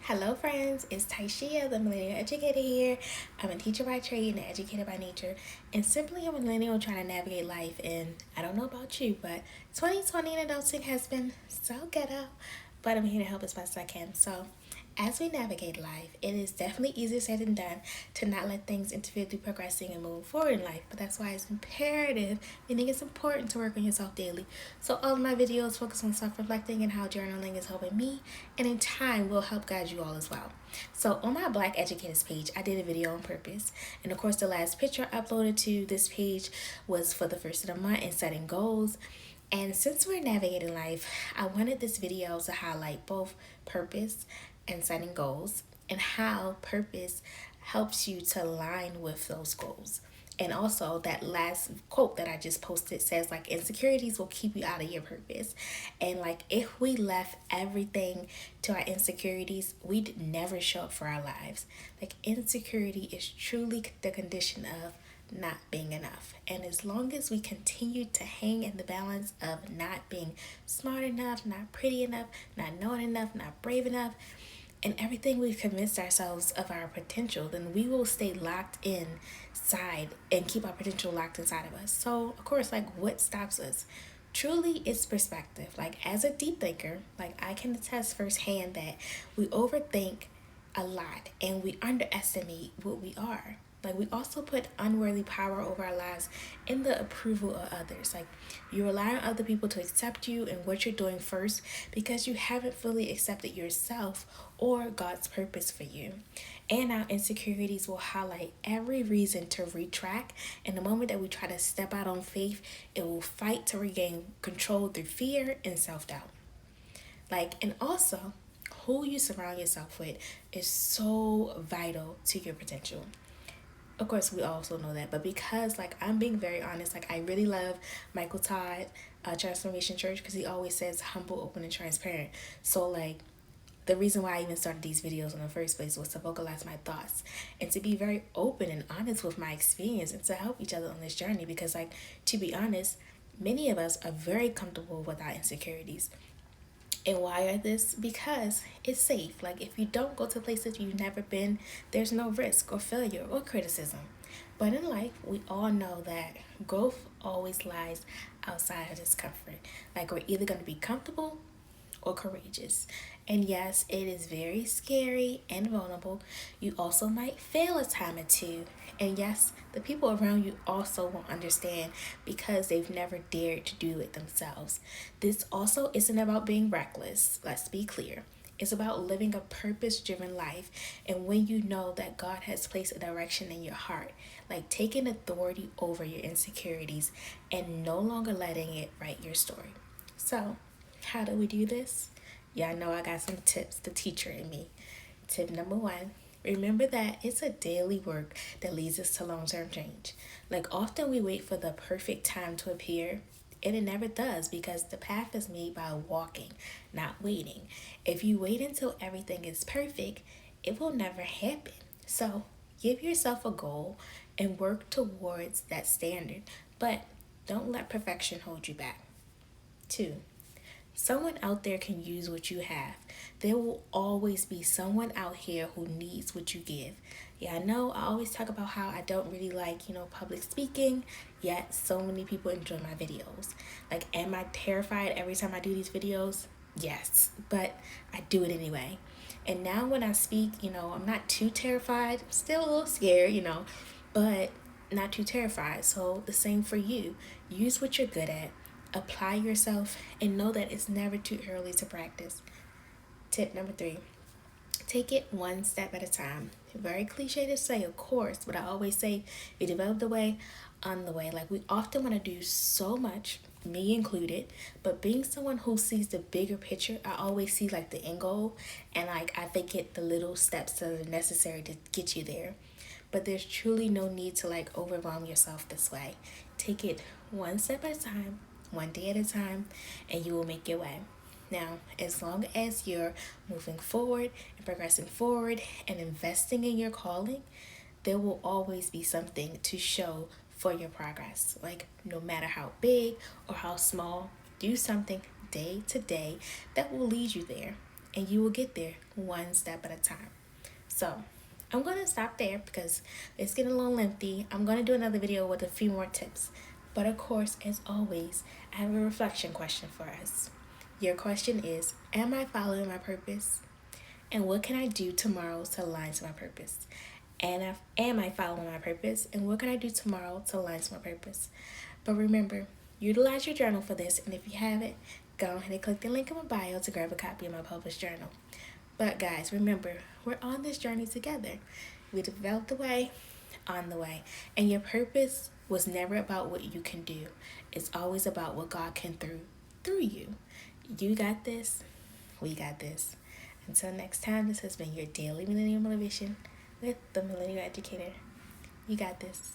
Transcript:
Hello friends, it's Taishia, the Millennial Educator here. I'm a teacher by trade and an educator by nature, and simply a millennial trying to navigate life. And I don't know about you, but 2020 and adulting has been so ghetto, but I'm here to help as best as I can. So as we navigate life, it is definitely easier said than done to not let things interfere through progressing and moving forward in life. But that's why it's imperative, meaning it's important to work on yourself daily. So all of my videos focus on self-reflecting and how journaling is helping me, and in time will help guide you all as well. So on my Black Educators page, I did a video on purpose. And of course, the last picture I uploaded to this page was for the first of the month and setting goals. And since we're navigating life, I wanted this video to highlight both purpose and setting goals, and how purpose helps you to align with those goals. And also, that last quote that I just posted says, like, insecurities will keep you out of your purpose. And, like, if we left everything to our insecurities, we'd never show up for our lives. Like, insecurity is truly the condition of not being enough. And as long as we continue to hang in the balance of not being smart enough, not pretty enough, not knowing enough, not brave enough, and everything we've convinced ourselves of our potential, then we will stay locked inside and keep our potential locked inside of us. So, of course, like, what stops us? Truly, it's perspective. Like, as a deep thinker, like, I can attest firsthand that we overthink a lot and we underestimate what we are. Like, we also put unworthy power over our lives in the approval of others. Like, you rely on other people to accept you and what you're doing first because you haven't fully accepted yourself or God's purpose for you. And our insecurities will highlight every reason to retract. And the moment that we try to step out on faith, it will fight to regain control through fear and self-doubt. Like, and also, who you surround yourself with is so vital to your potential. Of course, we also know that, but because, like, I'm being very honest, like, I really love Michael Todd, Transformation Church, because he always says humble, open, and transparent. So, like, the reason why I even started these videos in the first place was to vocalize my thoughts and to be very open and honest with my experience and to help each other on this journey. Because, like, to be honest, many of us are very comfortable with our insecurities. And why are this? Because it's safe. Like, if you don't go to places you've never been, there's no risk or failure or criticism. But in life, we all know that growth always lies outside of discomfort. Like, we're either going to be comfortable or courageous. And yes, it is very scary and vulnerable. You also might fail a time or two. And yes, the people around you also won't understand because they've never dared to do it themselves. This also isn't about being reckless, let's be clear. It's about living a purpose driven life, and when you know that God has placed a direction in your heart, like taking authority over your insecurities and no longer letting it write your story. So, how do we do this? Yeah, I know I got some tips, the teacher in me. Tip number one, remember that it's a daily work that leads us to long-term change. Like, often we wait for the perfect time to appear, and it never does because the path is made by walking, not waiting. If you wait until everything is perfect, it will never happen. So give yourself a goal and work towards that standard, but don't let perfection hold you back. Two, someone out there can use what you have. There will always be someone out here who needs what you give. Yeah, I know I always talk about how I don't really like, public speaking, yet so many people enjoy my videos. Like, am I terrified every time I do these videos? Yes, but I do it anyway. And now when I speak, I'm not too terrified. I'm still a little scared, but not too terrified. So the same for you. Use what you're good at, apply yourself, and know that it's never too early to practice. Tip number three, take it one step at a time. Very cliche to say, of course, but I always say you develop the way on the way. Like, we often want to do so much, me included, but being someone who sees the bigger picture, I always see like the end goal, and like I think it the little steps that are necessary to get you there. But there's truly no need to like overwhelm yourself this way. Take it one step at a time, one day at a time, and you will make your way. Now, as long as you're moving forward and progressing forward and investing in your calling, there will always be something to show for your progress. Like, no matter how big or how small, do something day to day that will lead you there. and you will get there one step at a time. So I'm going to stop there because it's getting a little lengthy. I'm going to do another video with a few more tips. But of course, as always, I have a reflection question for us. Your question is, am I following my purpose? And what can I do tomorrow to align to my purpose? And am I following my purpose? And what can I do tomorrow to align to my purpose? But remember, utilize your journal for this. And if you haven't, go ahead and click the link in my bio to grab a copy of my published journal. But guys, remember, we're on this journey together. We developed the way, on the way. And your purpose was never about what you can do. It's always about what God can through you. You got this. We got this. Until next time, this has been your daily millennial motivation with the Millennial Educator. You got this.